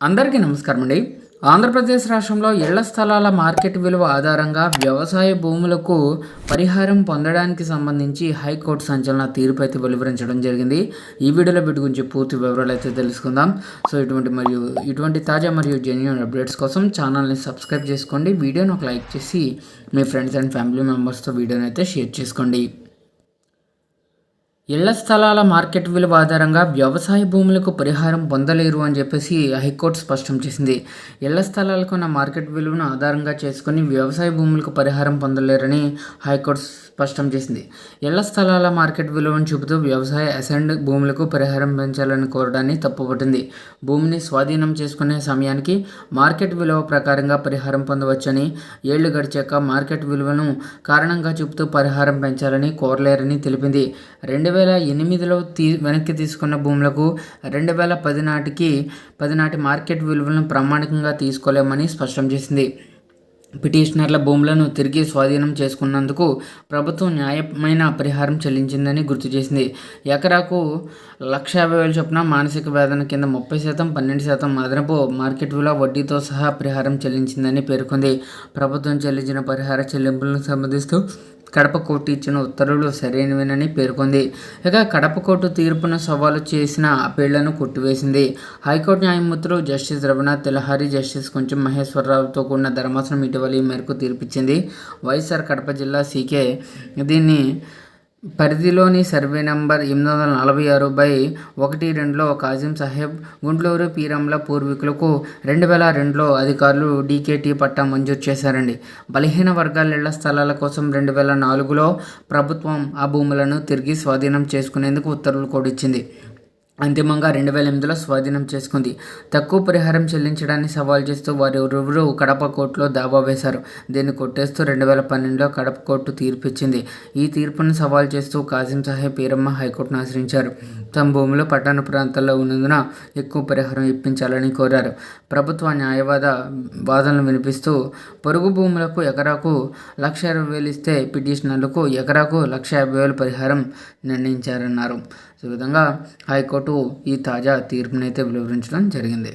అందరికీ నమస్కారం అండి. ఆంధ్రప్రదేశ్ రాష్ట్రంలో ఇళ్ల స్థలాల మార్కెట్ విలువ ఆధారంగా వ్యవసాయ భూములకు పరిహారం పొందడానికి సంబంధించి హైకోర్టు సంచలన తీర్పు అయితే వెలువరించడం జరిగింది. ఈ వీడియోలో వీటి గురించి పూర్తి వివరాలు అయితే తెలుసుకుందాం. సో ఇటువంటి తాజా మరియు జెన్యూన్ అప్డేట్స్ కోసం ఛానల్ని సబ్స్క్రైబ్ చేసుకోండి. వీడియోని ఒక లైక్ చేసి మీ ఫ్రెండ్స్ అండ్ ఫ్యామిలీ మెంబర్స్తో వీడియోని అయితే షేర్ చేసుకోండి. ఇళ్ల స్థలాల మార్కెట్ విలువ ఆధారంగా వ్యవసాయ భూములకు పరిహారం పొందలేరు అని చెప్పేసి హైకోర్టు స్పష్టం చేసింది. ఇళ్ల స్థలాలకు ఉన్న మార్కెట్ విలువను ఆధారంగా చేసుకుని వ్యవసాయ భూములకు పరిహారం పొందలేరని హైకోర్టు స్పష్టం చేసింది. ఇళ్ల స్థలాల మార్కెట్ విలువను చూపుతూ వ్యవసాయ అసెండ్ భూములకు పరిహారం పెంచాలని కోరడాన్ని తప్పుపట్టింది. భూమిని స్వాధీనం చేసుకునే సమయానికి మార్కెట్ విలువ ప్రకారంగా పరిహారం పొందవచ్చని, ఏళ్లు గడిచాక మార్కెట్ విలువను కారణంగా చూపుతూ పరిహారం పెంచాలని కోరలేరని తెలిపింది. 2008లో వెనక్కి తీసుకున్న భూములకు 2010 నాటి మార్కెట్ విలువలను ప్రామాణికంగా తీసుకోలేమని స్పష్టం చేసింది. పిటిషనర్ల భూములను తిరిగి స్వాధీనం చేసుకున్నందుకు ప్రభుత్వం న్యాయమైన పరిహారం చెల్లించిందని గుర్తు చేసింది. ఎకరాకు 1,50,000 చొప్పున మానసిక వేదన కింద 30%, 12% అదనపు మార్కెట్ విలువ వడ్డీతో సహా పరిహారం చెల్లించిందని పేర్కొంది. ప్రభుత్వం చెల్లించిన పరిహార చెల్లింపులను సంబంధిస్తూ కడప కోర్టు ఇచ్చిన ఉత్తర్వులు సరైనవేనని పేర్కొంది. ఇక కడప కోర్టు తీర్పును సవాలు చేసిన అప్పీళ్లను కొట్టివేసింది. హైకోర్టు న్యాయమూర్తులు జస్టిస్ రఘునాథ్ తిలహారి, జస్టిస్ కొంచెం మహేశ్వరరావుతో కూడిన ధర్మాసనం ఇటీవల ఈ మేరకు తీర్పిచ్చింది. వైఎస్ఆర్ కడప జిల్లా సీకే దీన్ని పరిధిలోని సర్వే నంబర్ 846/12లో కాజిం సాహెబ్, గుంట్లూరు పీరంల పూర్వీకులకు 2002లో అధికారులు డీకేటీ పట్టా మంజూరు చేశారండి. బలహీన వర్గాల ఇళ్ల స్థలాల కోసం 2004లో ప్రభుత్వం ఆ భూములను తిరిగి స్వాధీనం చేసుకునేందుకు ఉత్తర్వులు కూడా ఇచ్చింది. అంతిమంగా 2008లో స్వాధీనం చేసుకుంది. తక్కువ పరిహారం చెల్లించడాన్ని సవాల్ చేస్తూ వారిరువురు కడప కోర్టులో దావా వేశారు. దీన్ని కొట్టేస్తూ 2012లో కడప కోర్టు తీర్పు ఇచ్చింది. ఈ తీర్పును సవాల్ చేస్తూ కాసిం సాహెబ్, పీరమ్మ హైకోర్టును ఆశ్రయించారు. తమ భూములు పట్టణ ప్రాంతాల్లో ఉన్నందున ఎక్కువ పరిహారం ఇప్పించాలని కోరారు. ప్రభుత్వ వాదనలు వినిపిస్తూ పొరుగు భూములకు ఎకరాకు 1,20,000 ఇస్తే పిటిషనర్లకు ఎకరాకు 1,50,000 పరిహారం నిర్ణయించారన్నారు. ఈ విధంగా హైకోర్టు ఈ తాజా తీర్పునైతే వెలువరించడం జరిగింది.